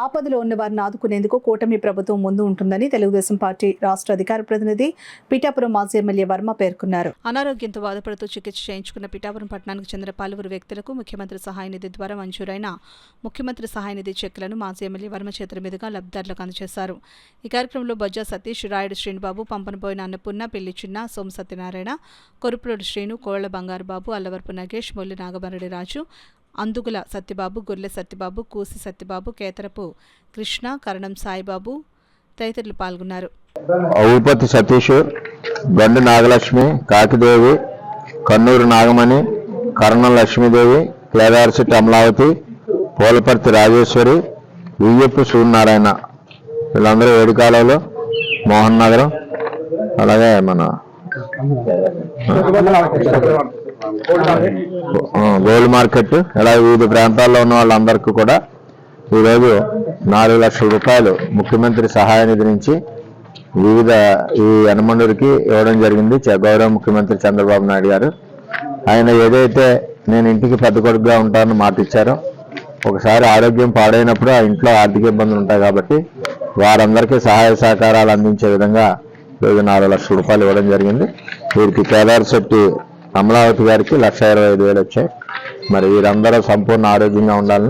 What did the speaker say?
ఆపదలో ఉన్న వారిని ఆదుకునేందుకు కూటమి ప్రభుత్వం ముందు ఉంటుందని తెలుగుదేశం పార్టీ రాష్ట్ర అధికార ప్రతినిధి పిఠాపురం మాజీ ఎమ్మెల్యే వర్మ పేర్కొన్నారు. అనారోగ్యంతో బాధపడుతూ చికిత్స చేయించుకున్న పిఠాపురం పట్టణానికి చెందిన పలువురు వ్యక్తులకు ముఖ్యమంత్రి సహాయ నిధి ద్వారా మంజూరైన ముఖ్యమంత్రి సహాయ నిధి చెక్కులను మాజీ ఎమ్మెల్యే వర్మ చేతుల మీదుగా లబ్ధిదారులకు అందజేశారు. ఈ కార్యక్రమంలో బొజ్జా సతీష్, రాయుడు శ్రీనుబాబు, పంపనబోయిన అన్నపూర్ణ, పెళ్లి చిన్న, సోమ సత్యనారాయణ, కొరుపులోడు శ్రీను, కోళ్ల బంగారు బాబు, అల్లవరపు నగేష్, మొల్లి నాగమరెడ్డి రాజు, అందుగుల సత్యబాబు, గొర్రె సత్యబాబు, కూసి సత్యబాబు, కేతరపు కృష్ణ, కరణం సాయిబాబు తదితరులు పాల్గొన్నారు. ఊపతి సతీష్, బండి నాగలక్ష్మి, కాకిదేవి, కన్నూరు నాగమణి, కరణం లక్ష్మీదేవి, కేదార్శెట్టి అమలావతి, పోలపర్తి రాజేశ్వరి, వియ్యప్పు సూర్యనారాయణ వీళ్ళందరూ వేడుకాలలో మోహన్ నగరం, అలాగే మన గోల్డ్ మార్కెట్, ఇలా వివిధ ప్రాంతాల్లో ఉన్న వాళ్ళందరికీ కూడా ఈరోజు 4 లక్షల రూపాయలు ముఖ్యమంత్రి సహాయ నిధి నుంచి వివిధ ఈ యనమండూరికి ఇవ్వడం జరిగింది. గౌరవ ముఖ్యమంత్రి చంద్రబాబు నాయుడు గారు ఆయన ఏదైతే నేను ఇంటికి పెద్ద కొడుకుగా ఉంటానని మాట ఇచ్చారో, ఒకసారి ఆరోగ్యం పాడైనప్పుడు ఆ ఇంట్లో ఆర్థిక ఇబ్బందులు ఉంటాయి కాబట్టి వారందరికీ సహాయ సహకారాలు అందించే విధంగా ఈరోజు 4 లక్షల రూపాయలు ఇవ్వడం జరిగింది. వీరికి కేదార్శెట్టి అమలావతి గారికి 1,25,000 వచ్చాయి. మరి వీరందరూ సంపూర్ణ ఆరోగ్యంగా ఉండాలని